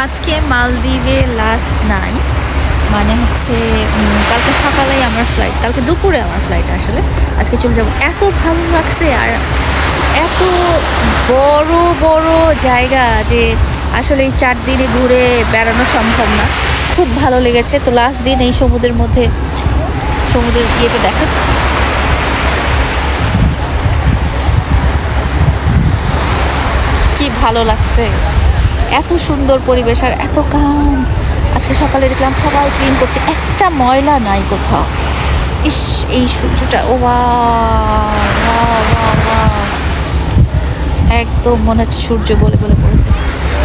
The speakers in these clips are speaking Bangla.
আজকে মালদ্বীপে লাস্ট নাইট, মানে হচ্ছে কালকে সকালেই আমার ফ্লাইট, কালকে দুপুরে আমার ফ্লাইট, আসলে আজকে চলে যাব। এত ভালো লাগছে আর এত বড় বড় জায়গা যে আসলে এই 4 দিনে ঘুরে বেড়ানো সম্ভব না। খুব ভালো লেগেছে। তো লাস্ট দিন এই সমুদ্রের মধ্যে, সমুদ্রের ইয়েটা দেখা, কি ভালো লাগছে। এত সুন্দর পরিবেশ আর এত কাম। আজকে সকালে দেখলাম সবাই ক্লিন করছে, একটা ময়লা নাই কোথাও। ইস, এই সূর্যটা ও একদম মনে হচ্ছে সূর্য গলে গলে পড়েছে।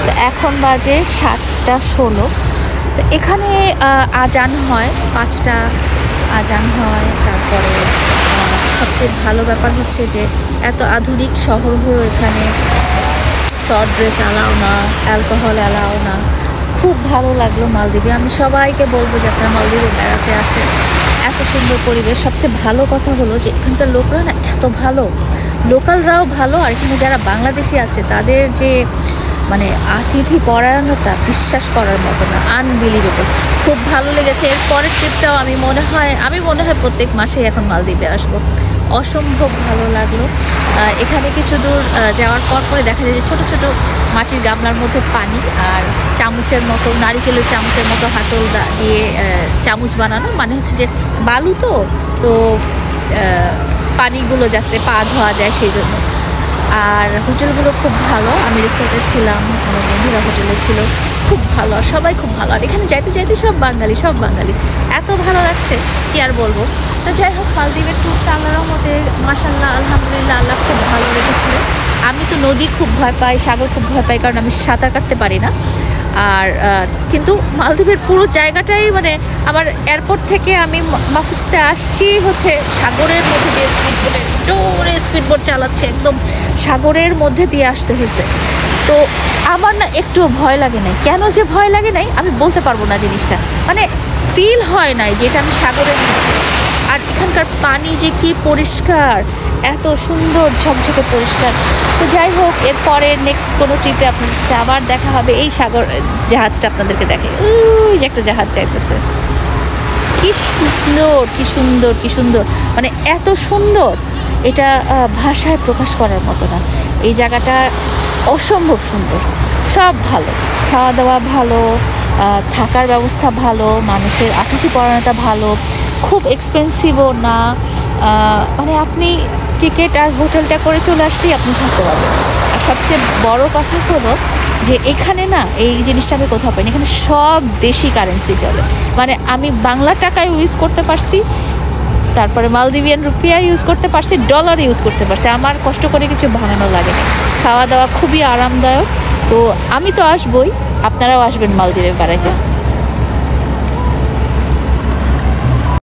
তো এখন বাজে 7টা 16। তো এখানে আজান হয়, 5টা আজান হয়। তারপরে সবচেয়ে ভালো ব্যাপার হচ্ছে যে এত আধুনিক শহর হয়েও এখানে শর্ট ড্রেস অ্যালাও না, অ্যালকোহল অ্যালাও না। খুব ভালো লাগলো মালদ্বীপে। আমি সবাইকে বলবো যে আপনারা মালদ্বীপে বেড়াতে আসেন, এত সুন্দর পরিবেশ। সবচেয়ে ভালো কথা হলো যে এখানকার লোকরা না এত ভালো, লোকালরাও ভালো। আর এখানে যারা বাংলাদেশি আছে তাদের যে মানে আতিথি পরায়ণতা বিশ্বাস করার মতো না, আনবিলিভেবল। খুব ভালো লেগেছে। এর পরের ট্রিপটাও আমি মনে হয় প্রত্যেক মাসেই এখন মালদ্বীপে আসবো। অসম্ভব ভালো লাগলো। এখানে কিছু দূর যাওয়ার পরে দেখা যায় যে ছোটো ছোটো মাটির গামলার মধ্যে পানি, আর চামচের মতো, নারিকেলের চামচের মতো হাতল দিয়ে চামচ বানানো, মানে হচ্ছে যে বালু তো পানিগুলো যাতে পা ধোয়া যায় সেই জন্য। আর হোটেলগুলো খুব ভালো। আমি রিসোর্টে ছিলাম, আমার বন্ধুরা হোটেলে ছিল, খুব ভালো। আর সবাই খুব ভালো। আর এখানে যাইতে যাইতে সব বাঙালি, এত ভালো লাগছে কি আর বলবো। তো যাই হোক, মালদ্বীপের ট্যুরটা আল্লাহর রহমতে মাশাআল্লাহ আলহামদুলিল্লাহ আল্লাহ খুব ভালো রেখেছিল। আমি তো নদী খুব ভয় পাই, সাগর খুব ভয় পাই, কারণ আমি সাঁতার কাটতে পারি না। আর কিন্তু মালদ্বীপের পুরো জায়গাটাই মানে আমার এয়ারপোর্ট থেকে আমি মাফুসিতে আসছি হচ্ছে সাগরের মধ্যে দিয়ে, স্পিডবোটে জোরে স্পিডবোট চালাচ্ছে, একদম সাগরের মধ্যে দিয়ে আসতে হয়েছে। তো আমার না একটু ভয় লাগে নাই। কেন যে ভয় লাগে নাই আমি বলতে পারবো না জিনিসটা, মানে ফিল হয় নাই যে এটা আমি সাগরের মধ্যে। আর এখানকার পানি যে কি পরিষ্কার, এত সুন্দর ঝকঝকে পরিষ্কার। তো যাই হোক, এরপরে নেক্সট কোনো ট্রিপে আপনাদের সাথে আবার দেখা হবে। এই সাগর জাহাজটা আপনাদেরকে দেখে, ওই যে একটা জাহাজ যাইতেছে, কি সুন্দর কি সুন্দর কি সুন্দর, মানে এত সুন্দর, এটা ভাষায় প্রকাশ করার মতো না। এই জায়গাটা অসম্ভব সুন্দর। সব ভালো, খাওয়া দাওয়া ভালো, থাকার ব্যবস্থা ভালো, মানুষের আতিথ্যপরায়ণতা ভালো, খুব এক্সপেন্সিভও না। মানে আপনি টিকিট আর হোটেলটা করে চলে আসলেই আপনি থাকতে পারবেন। আর সবচেয়ে বড় কথা হলো যে এখানে না এই জিনিসটা আমি কোথাও পাইনি, এখানে সব দেশি কারেন্সি চলে। মানে আমি বাংলা টাকায় ইউজ করতে পারছি, তারপরে মালদ্বীপিয়ান রুপিয়া ইউজ করতে পারছি, ডলার ইউজ করতে পারছি। আমার কষ্ট করে কিছু ভাঙানো লাগে না। খাওয়া দাওয়া খুবই আরামদায়ক। তো আমি তো আসবই, আপনারাও আসবেন মালদ্বীপে বেড়াইতে।